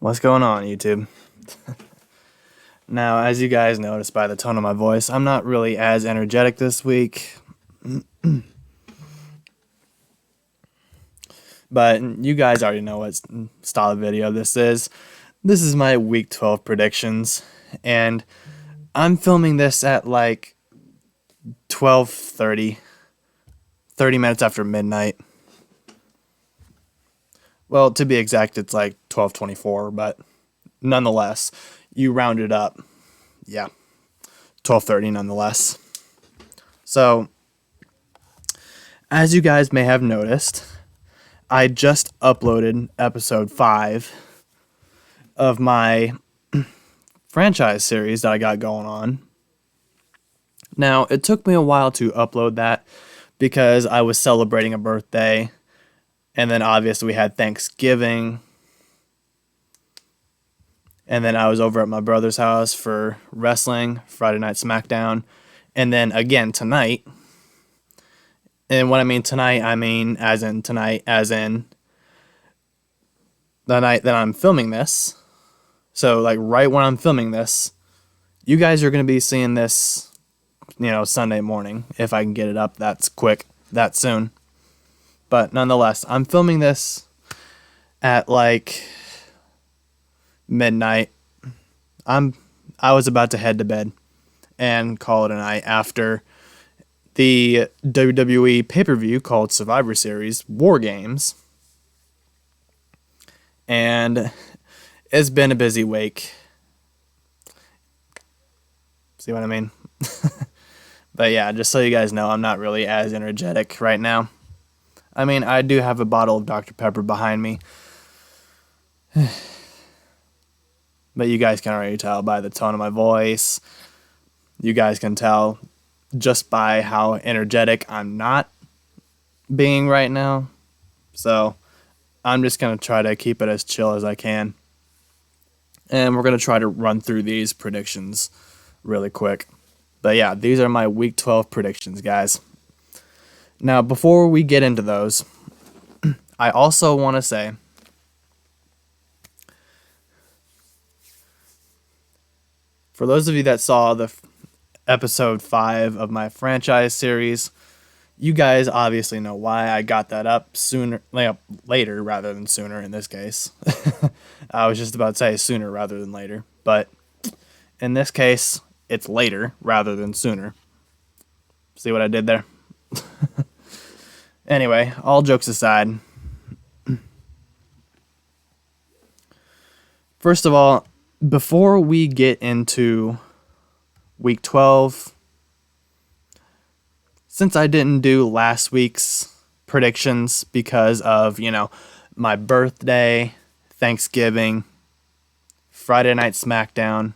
What's going on, YouTube? Now, as you guys noticed by the tone of my voice, I'm not really as energetic this week. But you guys already know what style of video this is. This is my week 12 predictions. And I'm filming this at like 12:30, 30 minutes after midnight. Well, to be exact, it's like 12:24, but nonetheless, you round it up. Yeah, 12:30 nonetheless. So, as you guys may have noticed, I just uploaded episode 5 of my franchise series that I got going on. Now, it took me a while to upload that because I was celebrating a birthday, and then obviously we had Thanksgiving, and then I was over at my brother's house for wrestling, Friday Night SmackDown, and then again tonight. And when I mean tonight, I mean as in tonight, as in the night that I'm filming this. So, like, right when I'm filming this, you guys are going to be seeing this, Sunday morning, if I can get it up that soon. But nonetheless, I'm filming this at, like, midnight. I was about to head to bed and call it a night after the WWE pay-per-view called Survivor Series War Games. And it's been a busy week. See what I mean? But yeah, just so you guys know, I'm not really as energetic right now. I mean, I do have a bottle of Dr. Pepper behind me. But you guys can already tell by the tone of my voice. You guys can tell just by how energetic I'm not being right now. So I'm just going to try to keep it as chill as I can. And we're going to try to run through these predictions really quick. But yeah, these are my Week 12 predictions, guys. Now, before we get into those, I also want to say, for those of you that saw the episode 5 of my franchise series, you guys obviously know why I got that up later rather than sooner in this case. I was just about to say sooner rather than later, but in this case, it's later rather than sooner. See what I did there? Anyway, all jokes aside, first of all, before we get into Week 12, since I didn't do last week's predictions because of, my birthday, Thanksgiving, Friday Night SmackDown,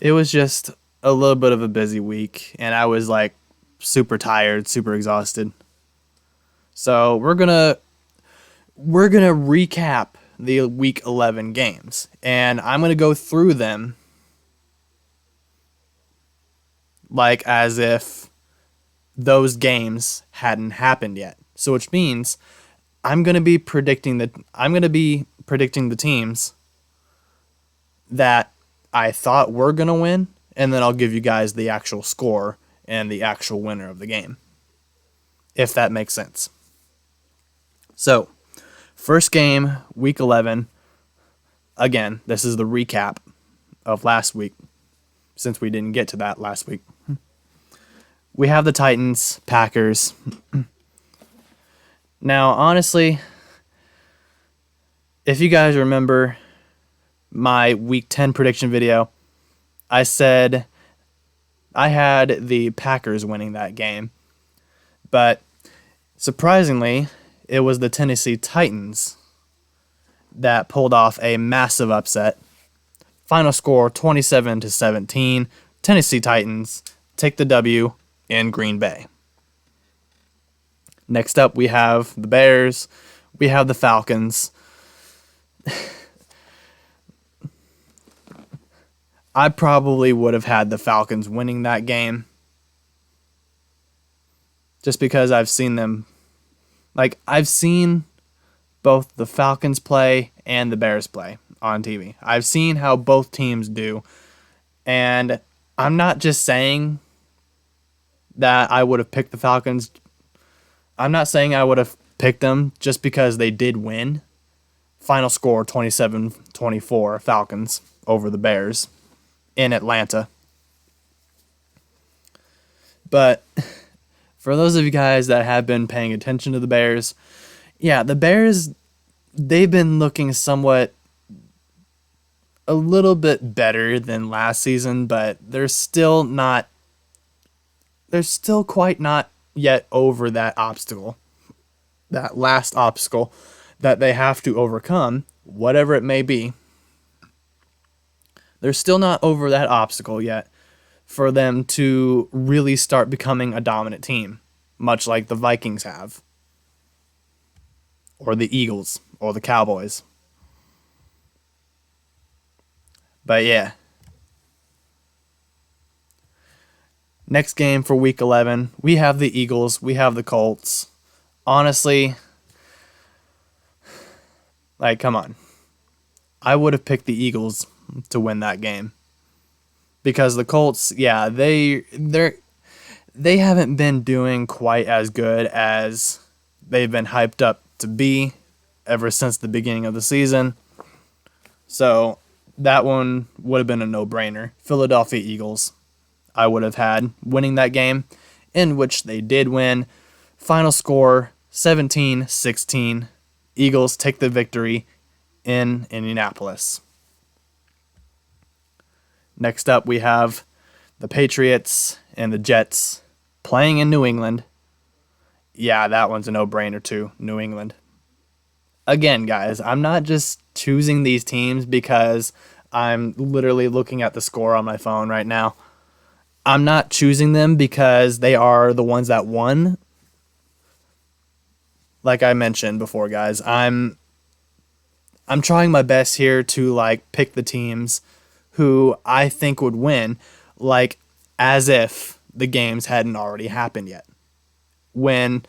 it was just a little bit of a busy week, and I was like super tired, super exhausted. So we're gonna recap the Week 11 games, and I'm gonna go through them like as if those games hadn't happened yet. So which means I'm gonna be predicting the teams that I thought were gonna win, and then I'll give you guys the actual score and the actual winner of the game, if that makes sense. So, first game, Week 11. Again, this is the recap of last week, since we didn't get to that last week. We have the Titans, Packers. Now, honestly, if you guys remember my Week 10 prediction video, I said I had the Packers winning that game. But surprisingly, it was the Tennessee Titans that pulled off a massive upset. Final score 27-17. Tennessee Titans take the W in Green Bay. Next up, we have the Bears. We have the Falcons. I probably would have had the Falcons winning that game. just because I've seen them. Like, I've seen both the Falcons play and the Bears play on TV. I've seen how both teams do. And I'm not just saying that I would have picked the Falcons. I'm not saying I would have picked them just because they did win. Final score 27-24 Falcons over the Bears in Atlanta. But for those of you guys that have been paying attention to the Bears, yeah, the Bears, they've been looking somewhat a little bit better than last season, but they're still quite not yet over that obstacle, that last obstacle that they have to overcome, whatever it may be. They're still not over that obstacle yet for them to really start becoming a dominant team, much like the Vikings have, or the Eagles, or the Cowboys. But yeah. Next game for Week 11, we have the Eagles, we have the Colts. Honestly, like, come on. I would have picked the Eagles to win that game. Because the Colts, yeah, they haven't been doing quite as good as they've been hyped up to be ever since the beginning of the season. So that one would have been a no-brainer. Philadelphia Eagles, I would have had winning that game, in which they did win. Final score 17-16. Eagles take the victory in Indianapolis. Next up, we have the Patriots and the Jets playing in New England. Yeah, that one's a no-brainer too, New England. Again, guys, I'm not just choosing these teams because I'm literally looking at the score on my phone right now. I'm not choosing them because they are the ones that won. Like I mentioned before, guys, I'm trying my best here to like pick the teams who I think would win, like as if the games hadn't already happened yet. When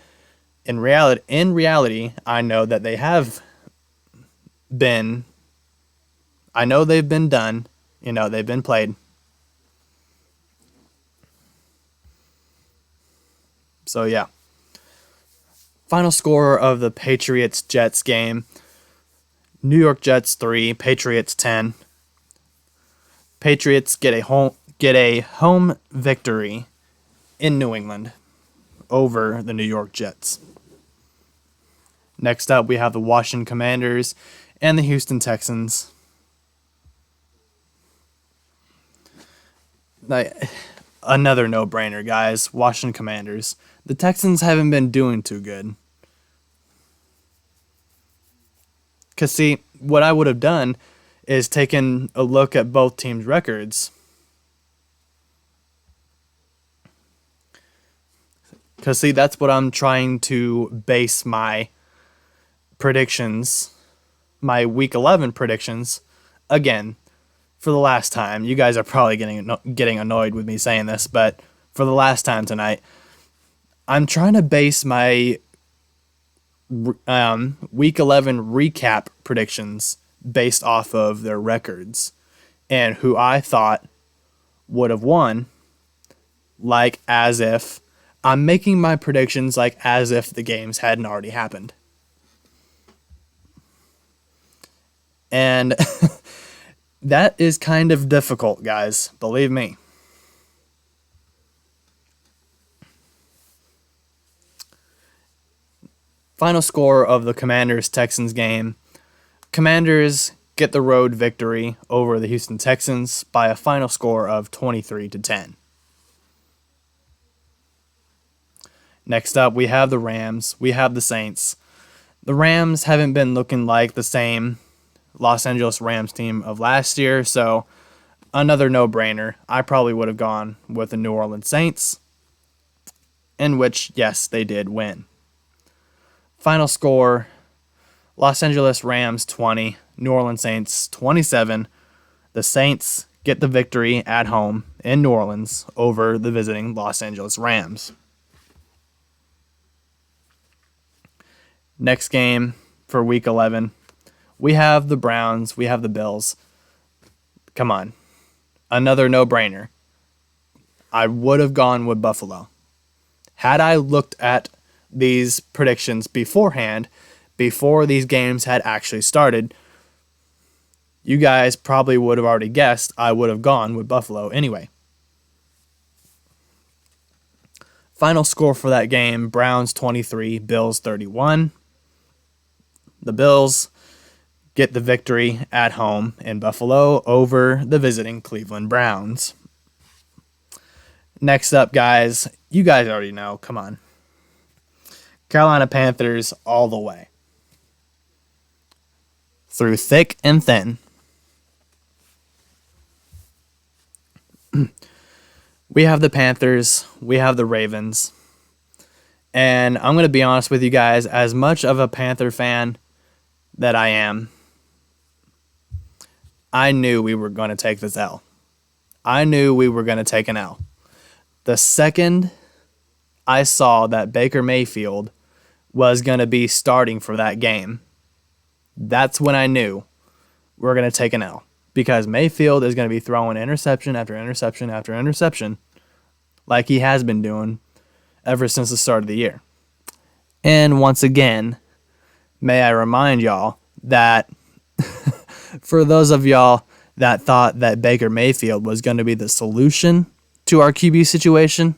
in reality, I know that they have been. I know they've been done. They've been played. So yeah. Final score of the Patriots-Jets game. New York Jets 3, Patriots 10. Patriots get a home victory in New England over the New York Jets. Next up, we have the Washington Commanders and the Houston Texans. Another no-brainer, guys. Washington Commanders. The Texans haven't been doing too good. Because, see, what I would have done is taken a look at both teams' records. Because, see, that's what I'm trying to base my predictions, my Week 11 predictions, again, for the last time. You guys are probably getting annoyed with me saying this, but for the last time tonight, I'm trying to base my Week 11 recap predictions based off of their records and who I thought would have won, like as if I'm making my predictions like as if the games hadn't already happened. And that is kind of difficult, guys, believe me. Final score of the Commanders-Texans game. Commanders get the road victory over the Houston Texans by a final score of 23-10. Next up, we have the Rams. We have the Saints. The Rams haven't been looking like the same Los Angeles Rams team of last year, so another no-brainer. I probably would have gone with the New Orleans Saints, in which, yes, they did win. Final score, Los Angeles Rams 20, New Orleans Saints 27. The Saints get the victory at home in New Orleans over the visiting Los Angeles Rams. Next game for week 11, we have the Browns, we have the Bills. Come on. Another no-brainer. I would have gone with Buffalo. Had I looked at these predictions beforehand, before these games had actually started, you guys probably would have already guessed I would have gone with Buffalo anyway. Final score for that game, Browns 23, Bills 31. The Bills get the victory at home in Buffalo over the visiting Cleveland Browns. Next up, guys, you guys already know, come on. Carolina Panthers all the way. Through thick and thin. We have the Panthers, we have the Ravens, and I'm going to be honest with you guys, as much of a Panther fan that I am, I knew we were going to take this L. I knew we were going to take an L. The second I saw that Baker Mayfield was going to be starting for that game, that's when I knew we're going to take an L. Because Mayfield is going to be throwing interception after interception after interception like he has been doing ever since the start of the year. And once again, may I remind y'all that for those of y'all that thought that Baker Mayfield was going to be the solution to our QB situation,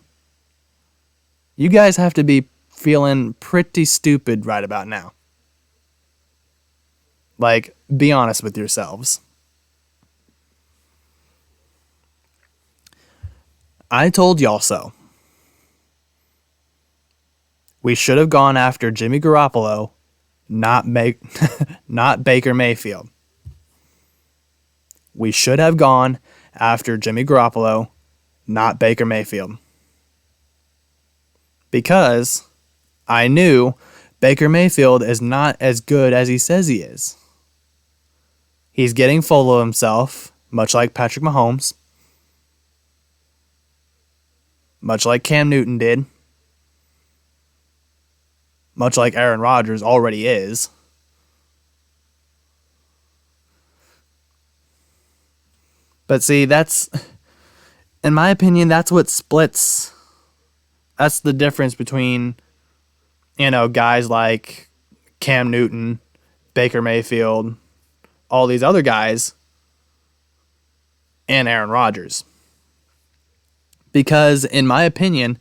you guys have to be feeling pretty stupid right about now. Like, be honest with yourselves. I told y'all so. We should have gone after Jimmy Garoppolo, not Baker Mayfield. We should have gone after Jimmy Garoppolo, not Baker Mayfield. Because I knew Baker Mayfield is not as good as he says he is. He's getting full of himself, much like Patrick Mahomes. Much like Cam Newton did. Much like Aaron Rodgers already is. But see, that's, in my opinion, that's what splits. That's the difference between, guys like Cam Newton, Baker Mayfield, all these other guys, and Aaron Rodgers. Because, in my opinion,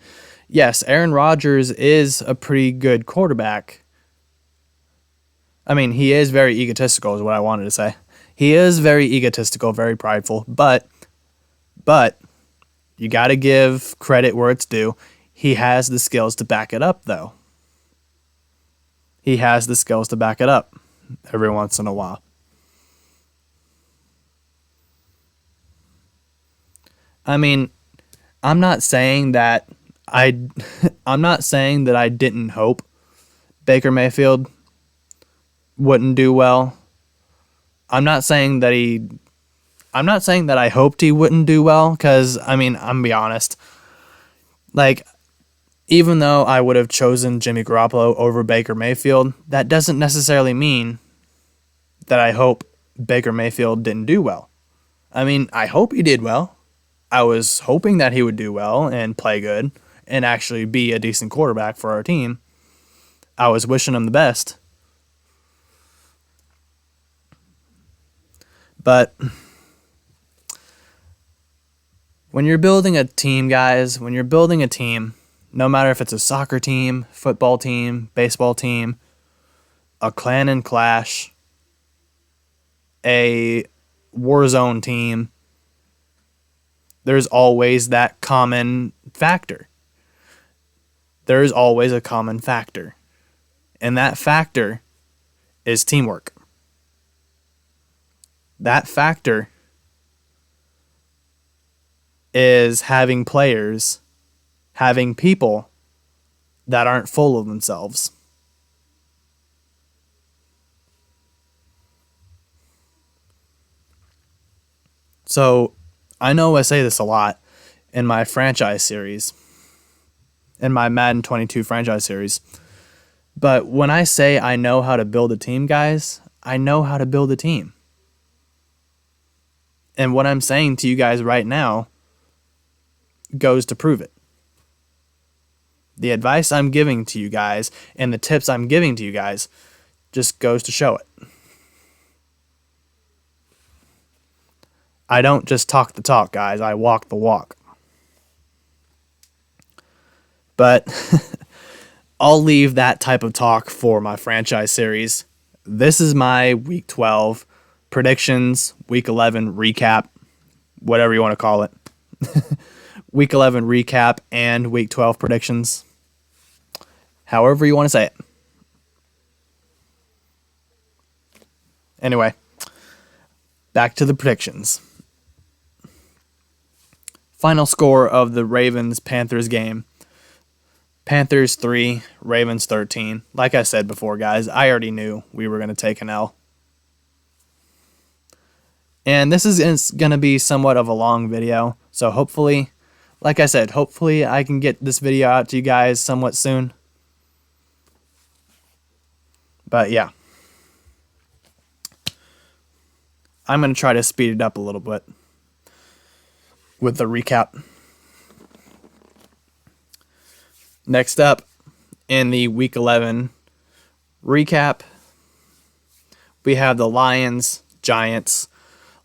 yes, Aaron Rodgers is a pretty good quarterback. I mean, he is very egotistical is what I wanted to say. He is very egotistical, very prideful, but you got to give credit where it's due. He has the skills to back it up, though. He has the skills to back it up every once in a while. I mean, I'm not saying that I didn't hope Baker Mayfield wouldn't do well. I'm not saying that I hoped he wouldn't do well, because, I mean, I'm gonna be honest. Like, even though I would have chosen Jimmy Garoppolo over Baker Mayfield, that doesn't necessarily mean that I hope Baker Mayfield didn't do well. I mean, I hope he did well. I was hoping that he would do well and play good and actually be a decent quarterback for our team. I was wishing him the best. But when you're building a team, guys, no matter if it's a soccer team, football team, baseball team, a clan and clash, a Warzone team, there's always that common factor. There's always a common factor. And that factor is teamwork. That factor is having people that aren't full of themselves. So, I know I say this a lot in my franchise series, in my Madden 22 franchise series, But when I say I know how to build a team, guys, I know how to build a team. And what I'm saying to you guys right now goes to prove it. The advice I'm giving to you guys and the tips I'm giving to you guys just goes to show it. I don't just talk the talk, guys. I walk the walk. But I'll leave that type of talk for my franchise series. This is my Week 12 predictions, Week 11 recap, whatever you want to call it. Week 11 recap and Week 12 predictions. However you want to say it. Anyway, back to the predictions. Final score of the Ravens-Panthers game. Panthers 3, Ravens 13. Like I said before, guys, I already knew we were going to take an L. And this is going to be somewhat of a long video. So hopefully, like I said, hopefully I can get this video out to you guys somewhat soon. But yeah. I'm going to try to speed it up a little bit with the recap. Next up, in the Week 11 recap, we have the Lions-Giants.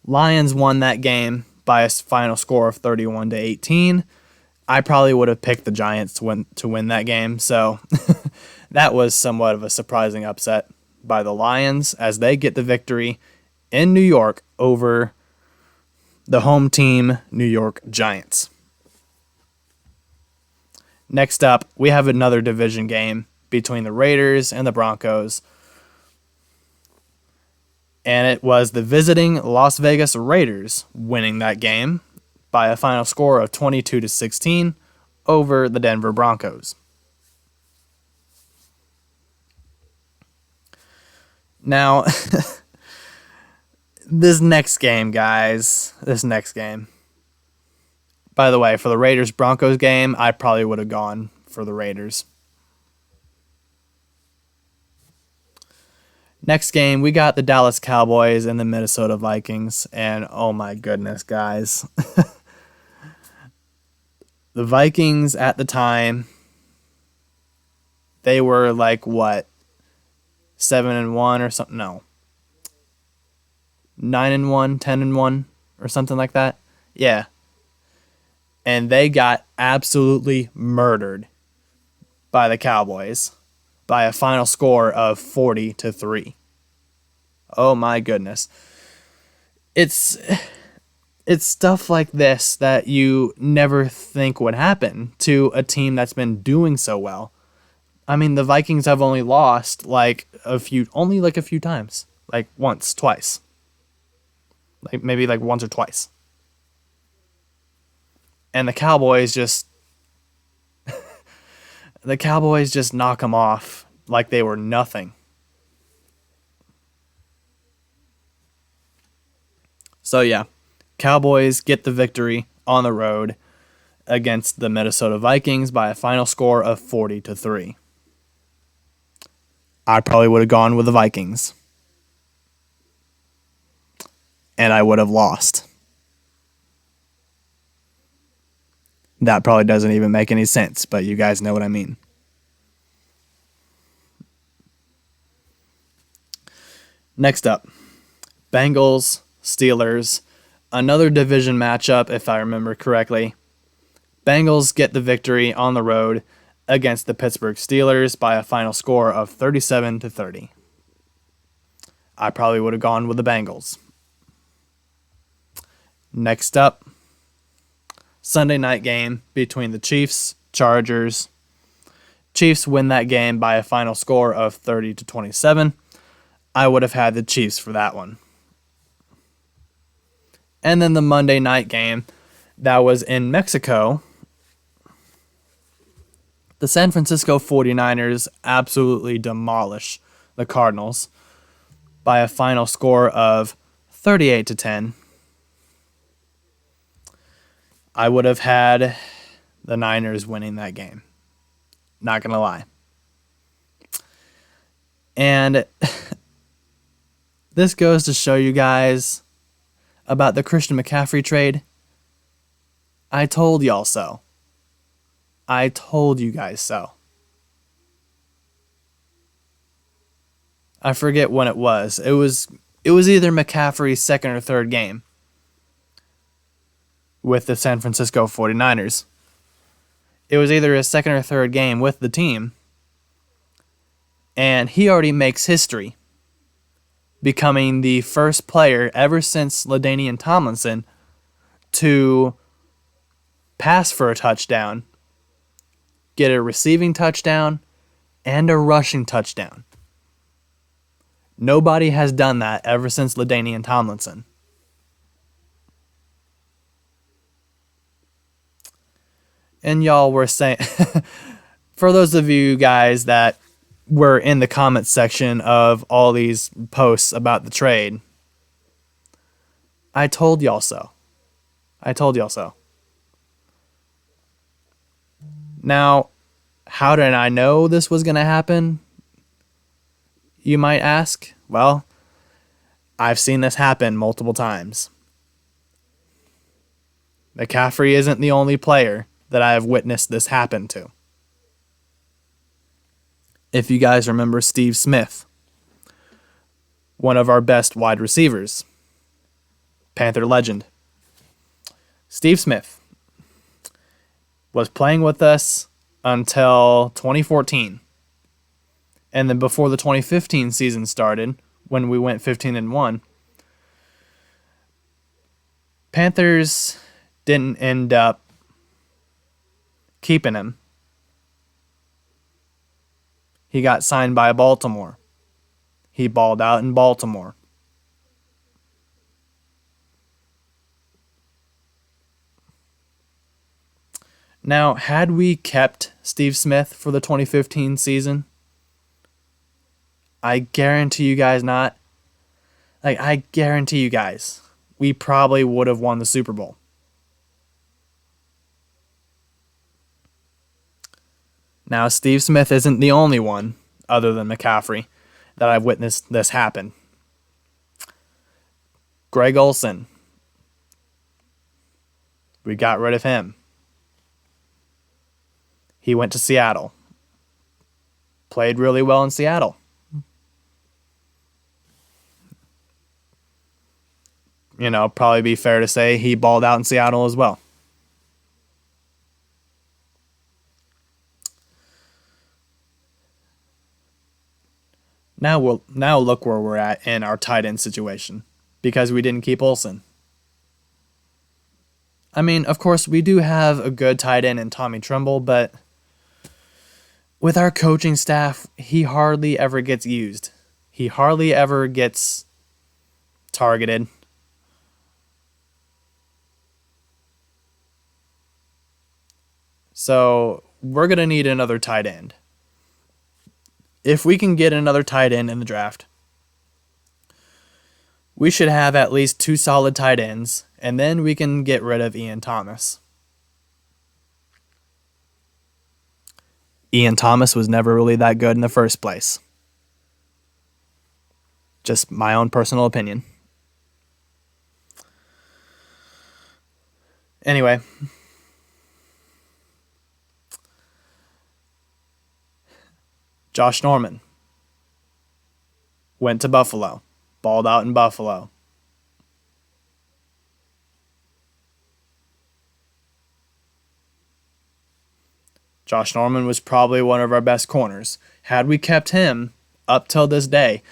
Lions won that game by a final score of 31-18. I probably would have picked the Giants to win that game, so that was somewhat of a surprising upset by the Lions as they get the victory in New York over the home team, New York Giants. Next up, we have another division game between the Raiders and the Broncos. And it was the visiting Las Vegas Raiders winning that game by a final score of 22-16 over the Denver Broncos. Now, this next game, guys, By the way, for the Raiders-Broncos game, I probably would have gone for the Raiders. Next game, we got the Dallas Cowboys and the Minnesota Vikings. And oh my goodness, guys. The Vikings at the time, they were like, what? 7-1 or something? No. 9-1, 10-1 or something like that? Yeah. And they got absolutely murdered by the Cowboys by a final score of 40-3. Oh my goodness. It's stuff like this that you never think would happen to a team that's been doing so well. I mean, the Vikings have only lost a few times. Like once, twice. Like maybe like once or twice. And the Cowboys just knock them off like they were nothing. So yeah, Cowboys get the victory on the road against the Minnesota Vikings by a final score of 40-3. I probably would have gone with the Vikings. And I would have lost. That probably doesn't even make any sense, but you guys know what I mean. Next up, Bengals, Steelers, another division matchup if I remember correctly. Bengals get the victory on the road against the Pittsburgh Steelers by a final score of 37-30. I probably would have gone with the Bengals. Next up, Sunday night game between the Chiefs, Chargers. Chiefs win that game by a final score of 30-27. I would have had the Chiefs for that one. And then the Monday night game that was in Mexico. The San Francisco 49ers absolutely demolish the Cardinals by a final score of 38-10. I would have had the Niners winning that game. Not going to lie. And this goes to show you guys about the Christian McCaffrey trade. I told y'all so. I told you guys so. I forget when it was. It was either McCaffrey's second or third game with the San Francisco 49ers. It was either his second or third game with the team. And he already makes history, becoming the first player ever since LaDainian Tomlinson to pass for a touchdown, get a receiving touchdown, and a rushing touchdown. Nobody has done that ever since LaDainian Tomlinson. And y'all were saying, for those of you guys that were in the comments section of all these posts about the trade, I told y'all so. I told y'all so. Now, how did I know this was going to happen? You might ask. Well, I've seen this happen multiple times. McCaffrey isn't the only player that I have witnessed this happen to. If you guys remember Steve Smith, one of our best wide receivers, Panther legend. Steve Smith was playing with us until 2014. And then before the 2015 season started, when we went 15-1, Panthers didn't end up keeping him. He got signed by Baltimore. He balled out in Baltimore. Now, had we kept Steve Smith for the 2015 season, I guarantee you guys not. I guarantee you guys, we probably would have won the Super Bowl. Now, Steve Smith isn't the only one, other than McCaffrey, that I've witnessed this happen. Greg Olsen. We got rid of him. He went to Seattle. Played really well in Seattle. Probably be fair to say he balled out in Seattle as well. Now look where we're at in our tight end situation, because we didn't keep Olsen. I mean, of course, we do have a good tight end in Tommy Tremble, but with our coaching staff, he hardly ever gets used. He hardly ever gets targeted. So we're going to need another tight end. If we can get another tight end in the draft, we should have at least 2 solid tight ends, and then we can get rid of Ian Thomas. Ian Thomas was never really that good in the first place. Just my own personal opinion. Anyway. Josh Norman went to Buffalo. Balled out in Buffalo. Josh Norman was probably one of our best corners. Had we kept him up till this day,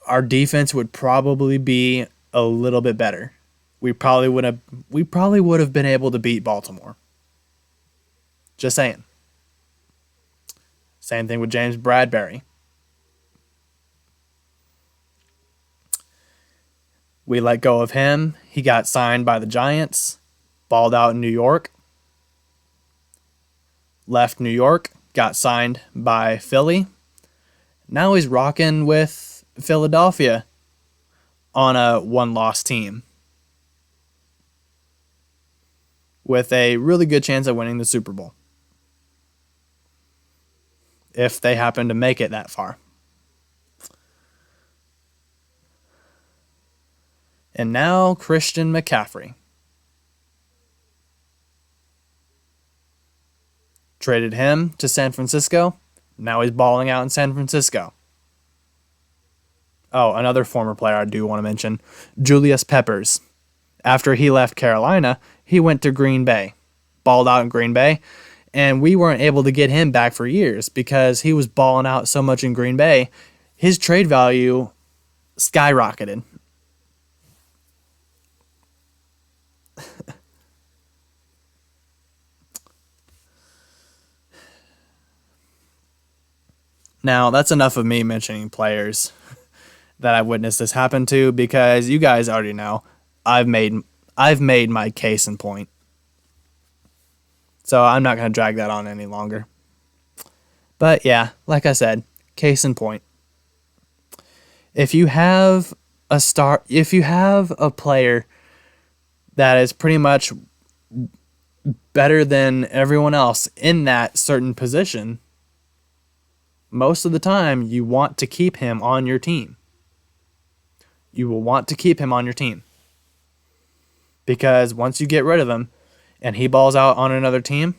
our defense would probably be a little bit better. We probably would have been able to beat Baltimore. Just saying. Same thing with James Bradbury. We let go of him. He got signed by the Giants. Balled out in New York. Left New York. Got signed by Philly. Now he's rocking with Philadelphia on a one-loss team, with a really good chance of winning the Super Bowl, if they happen to make it that far. And now Christian McCaffrey. Traded him to San Francisco. Now he's balling out in San Francisco. Oh, another former player I do want to mention, Julius Peppers. After he left Carolina, he went to Green Bay. Balled out in Green Bay. And we weren't able to get him back for years because he was balling out so much in Green Bay. His trade value skyrocketed. Now, that's enough of me mentioning players that I've witnessed this happen to because you guys already know I've made my case in point. So I'm not going to drag that on any longer. But yeah, like I said, case in point. If you have a player that is pretty much better than everyone else in that certain position, most of the time you want to keep him on your team. You will want to keep him on your team. Because once you get rid of him and he balls out on another team,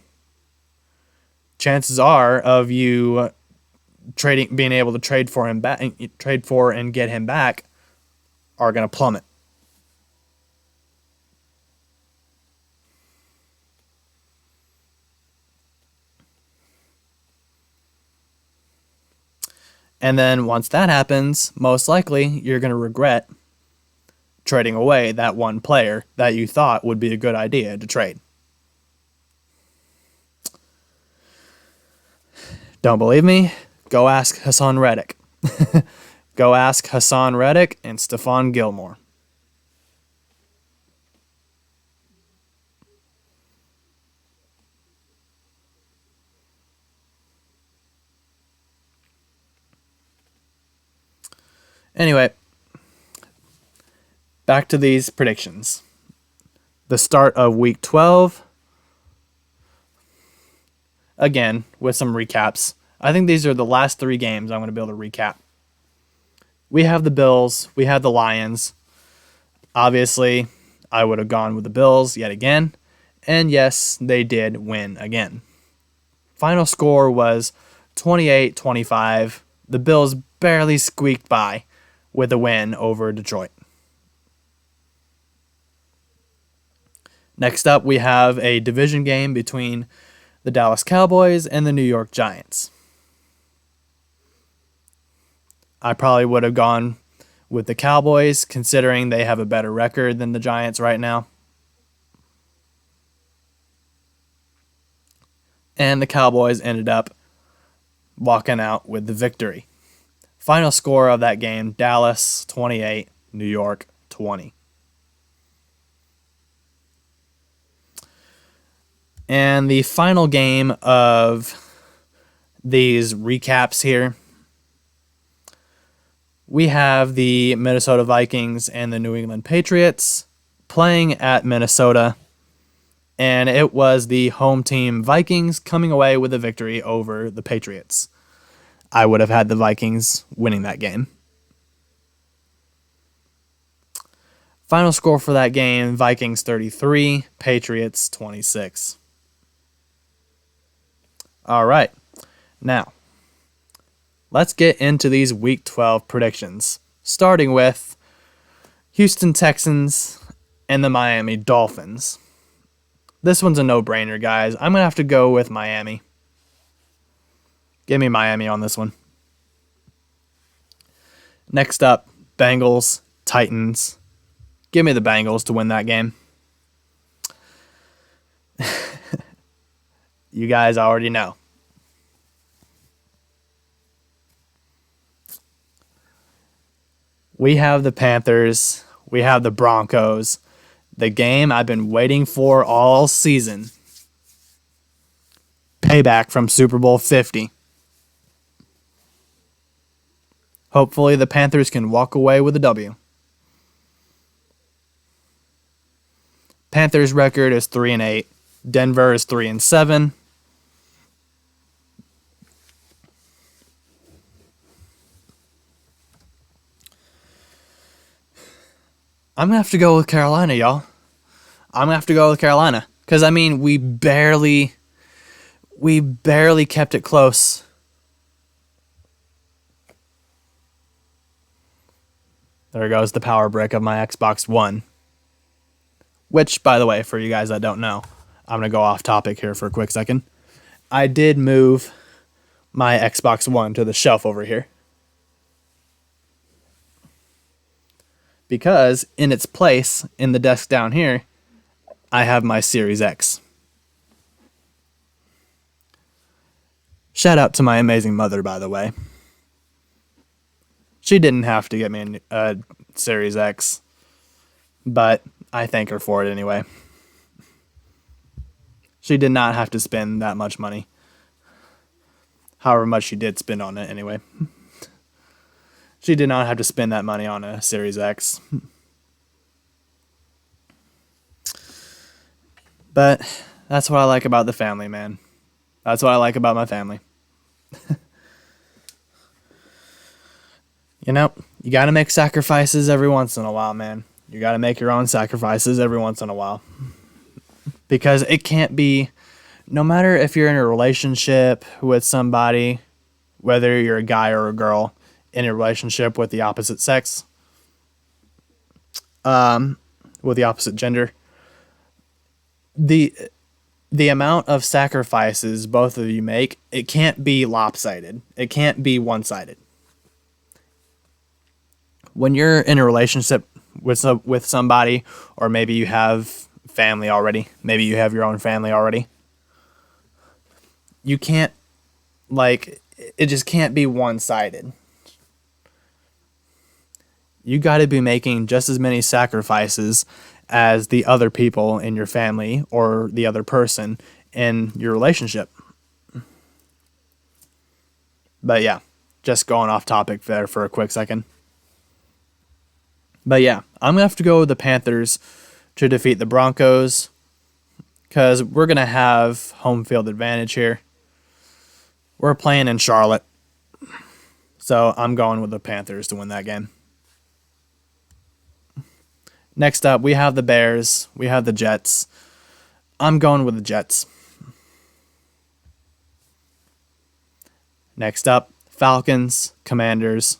chances are of you being able to trade for and get him back are going to plummet. And then once that happens, most likely you're going to regret trading away that one player that you thought would be a good idea to trade. Don't believe me? Go ask Hassan Reddick. Go ask Hassan Reddick and Stephon Gilmore. Anyway, back to these predictions. The start of week 12. Again, with some recaps. I think these are the last 3 games I'm going to be able to recap. We have the Bills. We have the Lions. Obviously, I would have gone with the Bills yet again. And yes, they did win again. Final score was 28-25. The Bills barely squeaked by with a win over Detroit. Next up, we have a division game between the Dallas Cowboys and the New York Giants. I probably would have gone with the Cowboys, considering they have a better record than the Giants right now. And the Cowboys ended up walking out with the victory. Final score of that game, Dallas 28, New York 20. And the final game of these recaps here, we have the Minnesota Vikings and the New England Patriots playing at Minnesota. And it was the home team Vikings coming away with a victory over the Patriots. I would have had the Vikings winning that game. Final score for that game, Vikings 33, Patriots 26. All right. Now, let's get into these Week 12 predictions, starting with Houston Texans and the Miami Dolphins. This one's a no-brainer, guys. I'm going to have to go with Miami. Give me Miami on this one. Next up, Bengals, Titans. Give me the Bengals to win that game. You guys already know. We have the Panthers. We have the Broncos. The game I've been waiting for all season. Payback from Super Bowl 50. Hopefully the Panthers can walk away with a W. Panthers record is 3-8. Denver is 3-7. I'm gonna have to go with Carolina, y'all. I'm gonna have to go with Carolina because I mean we barely kept it close. There goes the power brick of my Xbox One. Which, by the way, for you guys that don't know, I'm gonna go off topic here for a quick second. I did move my Xbox One to the shelf over here because in its place in the desk down here, I have my Series X. Shout out to my amazing mother, by the way. She didn't have to get me a Series X, but I thank her for it anyway. She did not have to spend that much money. However much she did spend on it anyway. She did not have to spend that money on a Series X. But that's what I like about the family, man. That's what I like about my family. You know, you gotta make sacrifices every once in a while, man. You gotta make your own sacrifices every once in a while. Because it can't be, no matter if you're in a relationship with somebody, whether you're a guy or a girl, in a relationship with the opposite sex, with the opposite gender, the amount of sacrifices both of you make, it can't be lopsided. It can't be one-sided. When you're in a relationship with somebody, or maybe you have family already, maybe you have your own family already, you can't, like, it just can't be one-sided. You got to be making just as many sacrifices as the other people in your family or the other person in your relationship. But yeah, just going off topic there for a quick second. But yeah, I'm going to have to go with the Panthers to defeat the Broncos because we're going to have home field advantage here. We're playing in Charlotte. So I'm going with the Panthers to win that game. Next up, we have the Bears. We have the Jets. I'm going with the Jets. Next up, Falcons, Commanders.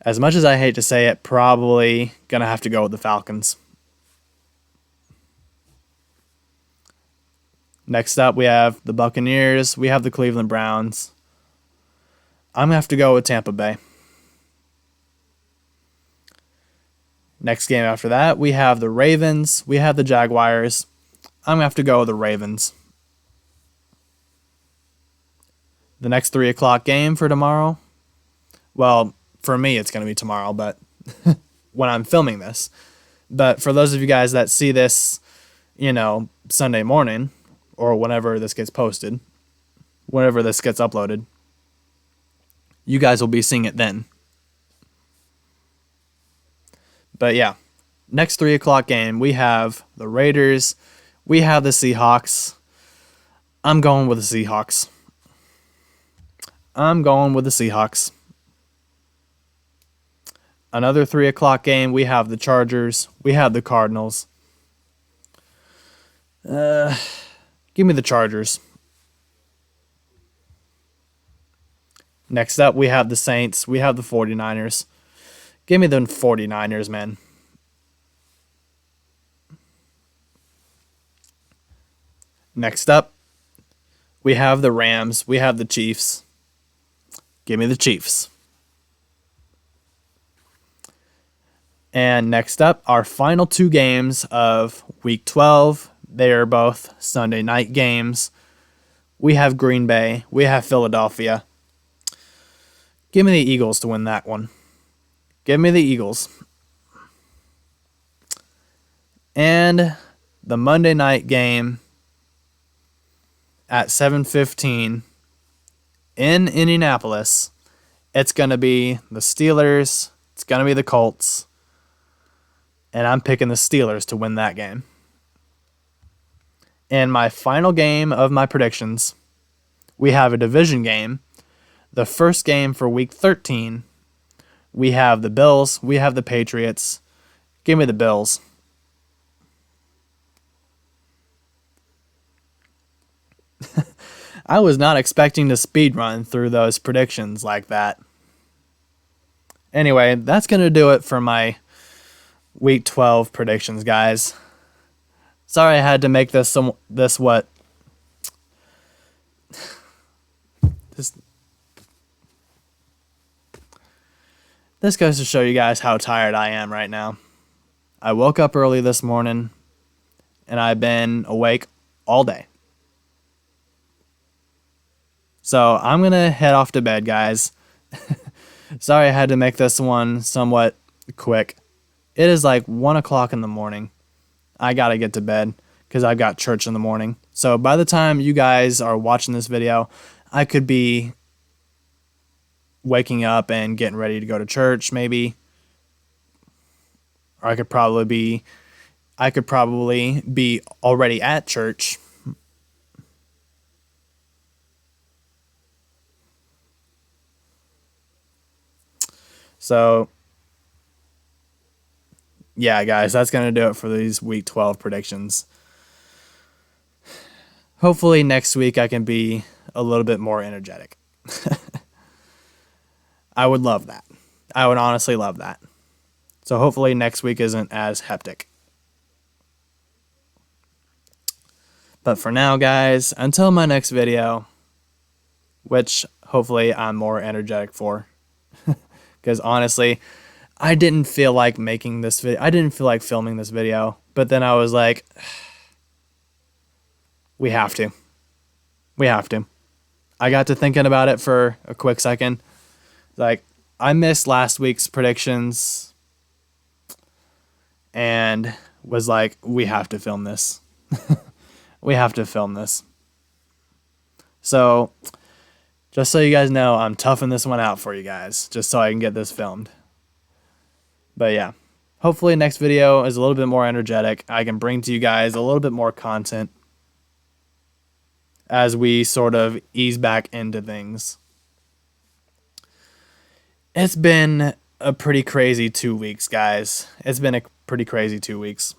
As much as I hate to say it, probably going to have to go with the Falcons. Next up, we have the Buccaneers. We have the Cleveland Browns. I'm going to have to go with Tampa Bay. Next game after that, we have the Ravens. We have the Jaguars. I'm going to have to go with the Ravens. The next 3 o'clock game for tomorrow. Well, for me, it's going to be tomorrow, but when I'm filming this. But for those of you guys that see this, Sunday morning, or whenever this gets posted, whenever this gets uploaded, you guys will be seeing it then. But yeah, next 3 o'clock game, we have the Raiders. We have the Seahawks. I'm going with the Seahawks. Another 3 o'clock game, we have the Chargers. We have the Cardinals. Give me the Chargers. Next up, we have the Saints. We have the 49ers. Give me the 49ers, man. Next up, we have the Rams. We have the Chiefs. Give me the Chiefs. And next up, our final 2 games of Week 12. They are both Sunday night games. We have Green Bay. We have Philadelphia. Give me the Eagles to win that one. Give me the Eagles. And the Monday night game at 7:15 in Indianapolis. It's going to be the Steelers. It's going to be the Colts. And I'm picking the Steelers to win that game. And my final game of my predictions, we have a division game. The first game for Week 13 We have the Bills. We have the Patriots. Give me the Bills. I was not expecting to speed run through those predictions like that. Anyway, that's going to do it for my Week 12 predictions, guys. Sorry I had to make this this goes to show you guys how tired I am right now. I woke up early this morning and I've been awake all day. So I'm going to head off to bed, guys. Sorry I had to make this one somewhat quick. It is like 1 o'clock in the morning. I got to get to bed because I've got church in the morning. So by the time you guys are watching this video, I could be waking up and getting ready to go to church maybe. Or I could probably be already at church. So yeah, guys, that's going to do it for these Week 12 predictions. Hopefully next week I can be a little bit more energetic. I would love that. I would honestly love that. So hopefully next week isn't as hectic. But for now, guys, until my next video, which hopefully I'm more energetic for. Because honestly, I didn't feel like making this video. I didn't feel like filming this video. But then I was like, we have to. We have to. I got to thinking about it for a quick second. Like, I missed last week's predictions and was like, we have to film this. We have to film this. So, just so you guys know, I'm toughing this one out for you guys, just so I can get this filmed. But yeah, hopefully next video is a little bit more energetic. I can bring to you guys a little bit more content as we sort of ease back into things. It's been a pretty crazy 2 weeks, guys. It's been a pretty crazy 2 weeks.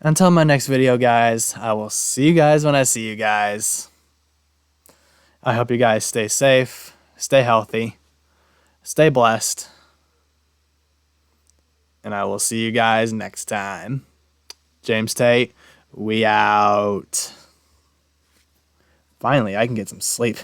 Until my next video, guys, I will see you guys when I see you guys. I hope you guys stay safe, stay healthy, stay blessed, and I will see you guys next time. James Tate, we out. Finally, I can get some sleep.